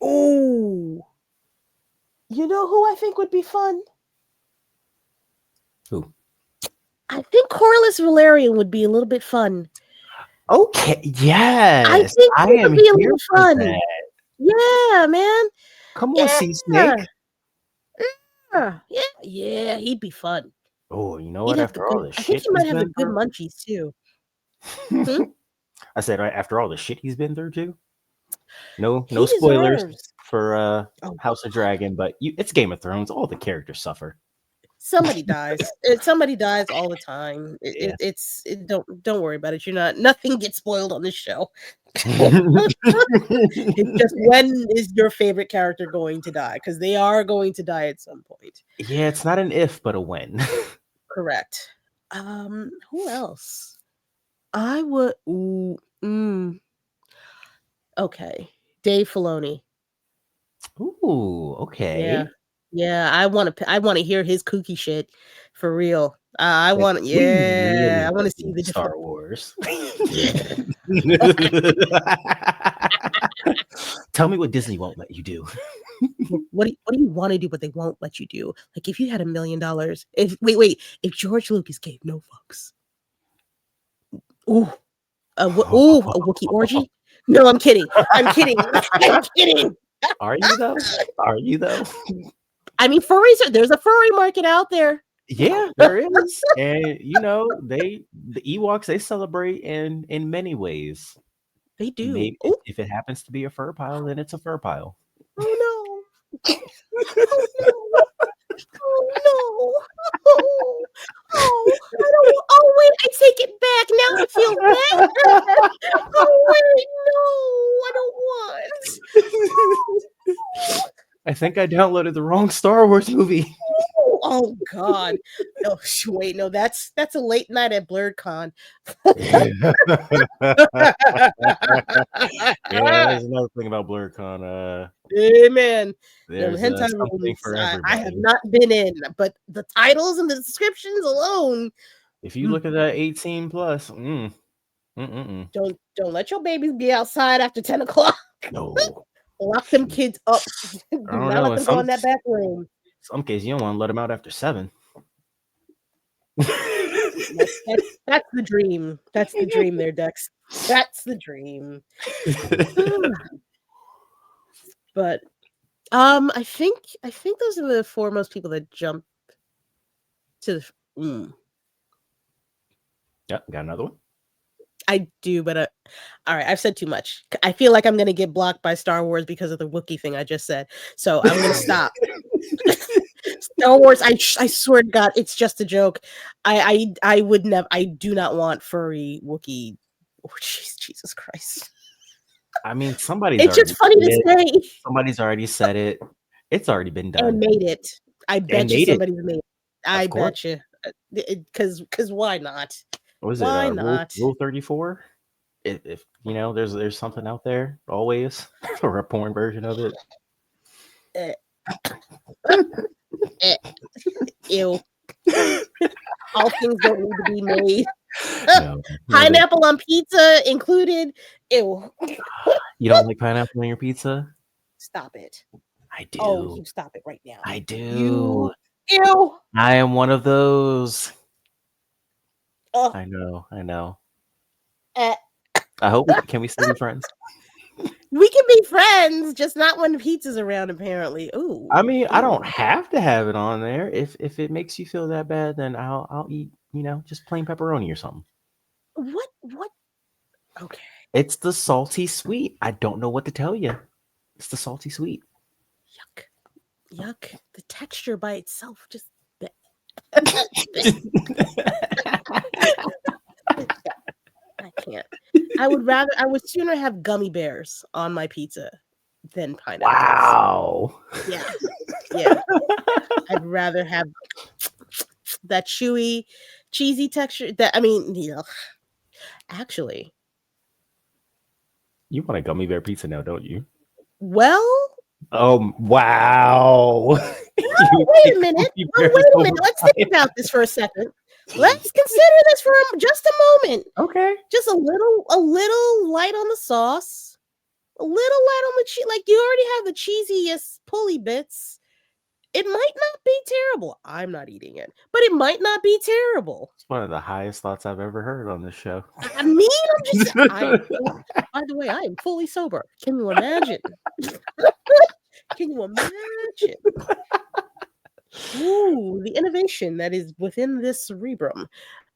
S4: Ooh. You know who I think would be fun?
S3: Who?
S4: I think Corliss Valerian would be a little bit fun.
S3: Okay, yes.
S4: I think
S3: I
S4: it
S3: am
S4: would be a
S3: here
S4: little
S3: for
S4: fun.
S3: that.
S4: Yeah, man.
S3: Come on, Sea Snake.
S4: Yeah, he'd be fun.
S3: Oh, you know
S4: He'd
S3: what?
S4: have
S3: After all the
S4: I think
S3: shit
S4: he might
S3: he's
S4: have the
S3: been
S4: good
S3: through,
S4: munchies too.
S3: I said, right after all the shit he's been through too. No
S4: He
S3: spoilers
S4: deserves.
S3: for House of Dragon, but it's Game of Thrones. All the characters suffer.
S4: Somebody dies. Somebody dies all the time.
S3: Yeah.
S4: Don't worry about it. Nothing gets spoiled on this show. It's just, when is your favorite character going to die? Because they are going to die at some point.
S3: Yeah, it's not an if, but a when.
S4: Correct. Who else? I would. Okay, Dave Filoni.
S3: Ooh, okay.
S4: Yeah. I want to hear his kooky shit for real. I
S3: Like,
S4: want.
S3: what do you really
S4: Yeah, I want to see
S3: do
S4: the
S3: in Star
S4: different.
S3: Wars.
S4: Yeah.
S3: Tell me what Disney won't let you do.
S4: What do you want to do, but they won't let you do? Like, if you had $1 million, if George Lucas gave no fucks. Ooh, a Wookiee orgy? No, I'm kidding. I'm kidding.
S3: Are you though? Are you though?
S4: I mean, there's a furry market out there.
S3: Yeah, there is. And the Ewoks, they celebrate in many ways.
S4: They do.
S3: Maybe if it happens to be a fur pile, then it's a fur pile.
S4: Oh no. Oh no. Oh wait, I take it back. Now I feel bad. Oh wait, no, I don't want.
S3: I think I downloaded the wrong Star Wars movie.
S4: Oh God. Oh wait, no, that's a late night at Blerdcon.
S3: Yeah, there's another thing about Blerdcon.
S4: Amen.
S3: There's
S4: Hentai
S3: something
S4: rooms,
S3: for
S4: I
S3: everybody.
S4: have not been in, but the titles and the descriptions alone.
S3: If you look at that 18 plus,
S4: Don't let your babies be outside after 10 o'clock.
S3: No.
S4: Lock them kids up. Do
S3: I don't
S4: not
S3: know.
S4: let
S3: In
S4: them go in that back room.
S3: some cases, you don't want to let them out after 7.
S4: That's the dream. That's the dream there, Dex. That's the dream. But I think those are the foremost people that jump to the
S3: Yep, got another one.
S4: I do, but all right, I've said too much. I feel like I'm going to get blocked by Star Wars because of the Wookiee thing I just said. So I'm going to stop. Star Wars, I swear to God, it's just a joke. I would never. I do not want furry Wookiee. Oh, Jesus Christ!
S3: I mean, somebody's
S4: It's
S3: already
S4: just funny to
S3: said it.
S4: say.
S3: Somebody's already said it. It's already been done.
S4: And made it. I bet you
S3: made it.
S4: somebody's made it. I bet you. Because why not?
S3: What was
S4: Why
S3: it?
S4: not?
S3: Rule 34? If you know, there's something out there always, or a porn version of it.
S4: Ew. All things don't need to be made.
S3: No,
S4: Pineapple on pizza included. Ew.
S3: You don't like pineapple on your pizza?
S4: Stop it.
S3: I do.
S4: Oh, you stop it right now.
S3: I do.
S4: Ew.
S3: I am one of those.
S4: Oh.
S3: I know. I hope can we still be friends?
S4: We can be friends, just not when pizza's around, apparently. Ooh.
S3: I mean, I don't have to have it on there. If it makes you feel that bad, then I'll eat, just plain pepperoni or something.
S4: What? Okay.
S3: It's the salty sweet. I don't know what to tell you. It's the salty sweet.
S4: Yuck. The texture by itself just I can't. I would sooner have gummy bears on my pizza than pineapples.
S3: Wow.
S4: Yeah. I'd rather have that chewy, cheesy texture. Actually.
S3: You want a gummy bear pizza now, don't you?
S4: Well.
S3: Oh, wow.
S4: Wait a minute. Let's think about this for a second. Let's consider this for just a moment.
S3: Okay.
S4: Just a little light on the sauce. A little light on the cheese. Like, you already have the cheesiest pulley bits. It might not be terrible. I'm not eating it, but it might not be terrible.
S3: It's one of the highest thoughts I've ever heard on this show.
S4: I mean, by the way, I am fully sober. Can you imagine? Can you imagine? Ooh, the innovation that is within this cerebrum.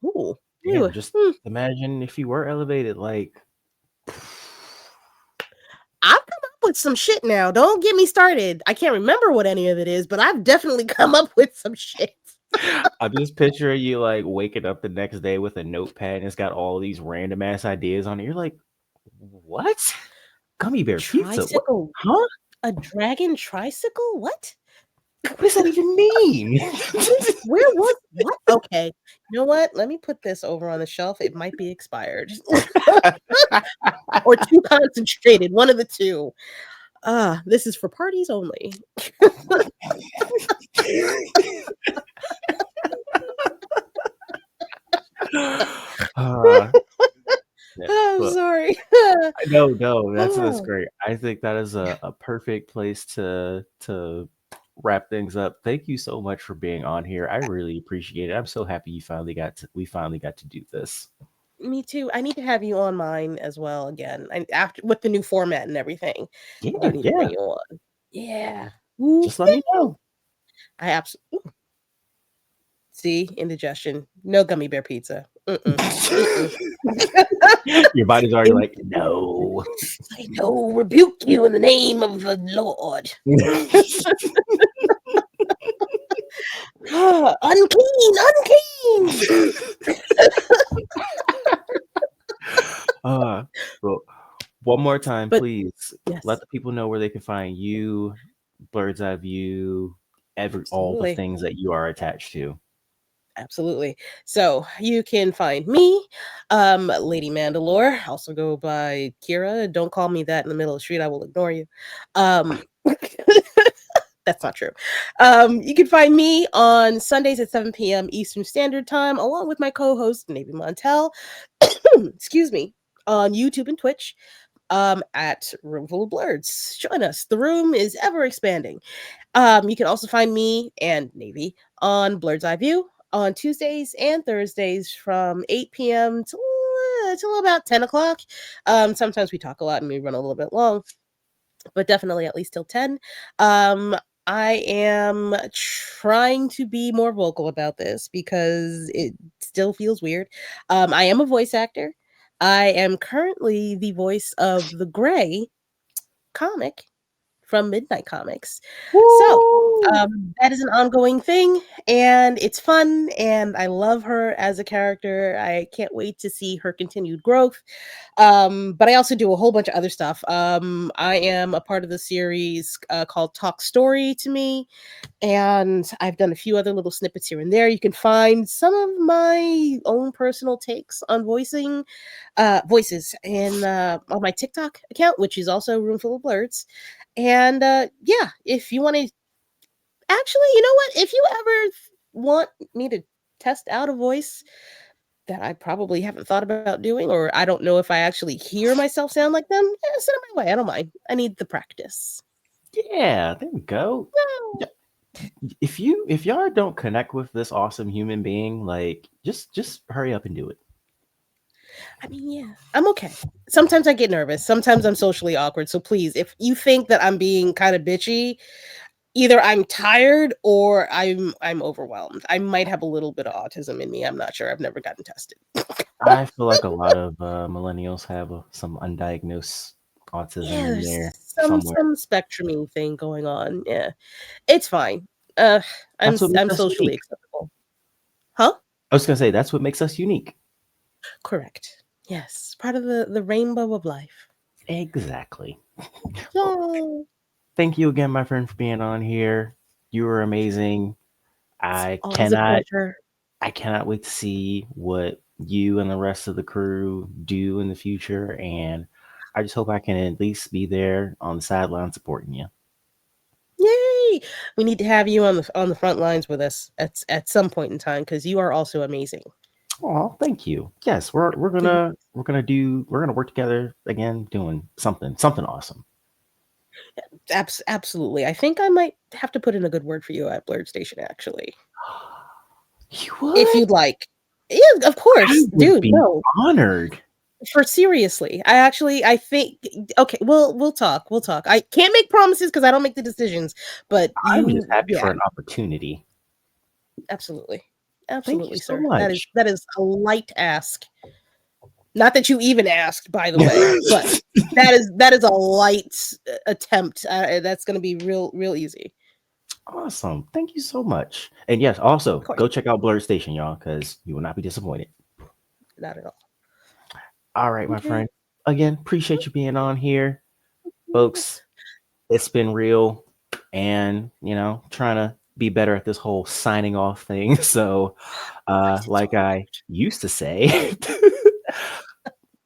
S4: Ooh.
S3: Yeah, just imagine if you were elevated, like.
S4: I've come up with some shit now. Don't get me started. I can't remember what any of it is, but I've definitely come up with some shit.
S3: I'm just picturing you like waking up the next day with a notepad and it's got all these random ass ideas on it. You're like, what? Gummy bear pizza? What? Huh?
S4: A dragon tricycle? What?
S3: What does that even mean?
S4: Where was what? Okay. You know what? Let me put this over on the shelf. It might be expired. Or too concentrated. One of the two. This is for parties only. I'm sorry.
S3: No, that's great. I think that is a perfect place to wrap things up. Thank you so much for being on here. I really appreciate it. I'm so happy we finally got to do this.
S4: Me too. I need to have you on mine as well again. After with the new format and everything.
S3: Yeah,
S4: I need to bring you on. Yeah.
S3: Just let me know.
S4: I absolutely see indigestion. No gummy bear pizza.
S3: Your body's already like, no.
S4: I know. Rebuke you in the name of the Lord. Unclean.
S3: Well, one more time, please.
S4: Yes.
S3: Let the people know where they can find you, Blerd's Eye View, all the things that you are attached to.
S4: Absolutely. So you can find me, Lady Mandalore. Also go by Kira. Don't call me that in the middle of the street. I will ignore you. That's not true. You can find me on Sundays at 7 p.m. Eastern Standard Time, along with my co-host, Navy Montel. Excuse me, on YouTube and Twitch. at Room Full of Blerds. Join us. The room is ever expanding. You can also find me and Navy on Blerds Eye View on Tuesdays and Thursdays from 8 p.m. Till about 10 o'clock. Sometimes we talk a lot and we run a little bit long, but definitely at least till 10. I am trying to be more vocal about this because it still feels weird. I am a voice actor. I am currently the voice of the Gray comic from Midnight Comics. So,
S3: Woo!
S4: that is an ongoing thing, and it's fun, and I love her as a character. I can't wait to see her continued growth. But I also do a whole bunch of other stuff. I am a part of the series called Talk Story to Me, and I've done a few other little snippets here and there. You can find some of my own personal takes on voices in on my TikTok account, which is also Room Full of Blerds. And yeah, if you want to, actually, you know what? If you ever want me to test out a voice that I probably haven't thought about doing, or I don't know if I actually hear myself sound like them, send it my way. I don't mind. I need the practice.
S3: Yeah, there we go.
S4: No.
S3: If y'all don't connect with this awesome human being, like just hurry up and do it.
S4: I mean, yeah, I'm okay. Sometimes I get nervous. Sometimes I'm socially awkward. So please, if you think that I'm being kind of bitchy, either I'm tired or I'm overwhelmed. I might have a little bit of autism in me. I'm not sure. I've never gotten tested.
S3: I feel like a lot of millennials have some undiagnosed
S4: Yeah,
S3: autism in
S4: there's
S3: there
S4: some
S3: somewhere.
S4: spectruming thing going on. Yeah, it's fine. Uh,
S3: That's what makes
S4: I'm
S3: us
S4: socially
S3: unique.
S4: acceptable. Huh?
S3: I was gonna say that's what makes us unique.
S4: Correct. Yes, part of the rainbow of life.
S3: Exactly. Well,
S4: Oh,
S3: thank you again, my friend, for being on here. You were amazing.
S4: it's
S3: I
S4: always a
S3: cannot
S4: pleasure.
S3: I cannot wait to see what you and the rest of the crew do in the future, and I just hope I can at least be there on the sideline supporting you.
S4: Yay! We need to have you on the front lines with us at some point in time because you are also amazing.
S3: Oh, thank you. Yes,
S4: Please.
S3: we're gonna work together again, doing something awesome.
S4: Absolutely. I think I might have to put in a good word for you at Blerd Station, actually,
S3: You
S4: if
S3: would?
S4: you'd like. Yeah, of
S3: I
S4: course,
S3: would
S4: dude.
S3: be
S4: No,
S3: honored.
S4: for seriously. I think. Okay, we'll talk. We'll talk. I can't make promises because I don't make the decisions. But
S3: I'm just
S4: you,
S3: happy
S4: yeah,
S3: for an opportunity.
S4: absolutely,
S3: Thank you
S4: absolutely,
S3: so
S4: sir.
S3: much.
S4: That is a light ask. Not that you even asked, by the way, but that is a light attempt. That's going to be real easy.
S3: Awesome. Thank you so much. And yes, also
S4: Of course,
S3: go check out Blerd Station, y'all, because you will not be disappointed.
S4: not at all.
S3: All right, my
S4: Okay.
S3: friend. Again, appreciate you being on here. Folks, it's been real and trying to be better at this whole signing off thing. So
S4: It's
S3: like
S4: all
S3: I used to say,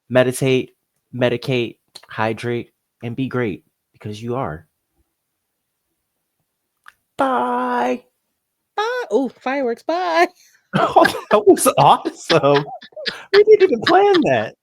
S3: meditate, medicate, hydrate, and be great because you are. Bye.
S4: bye. Oh, fireworks. Bye.
S3: Oh, that was awesome. We didn't even plan that.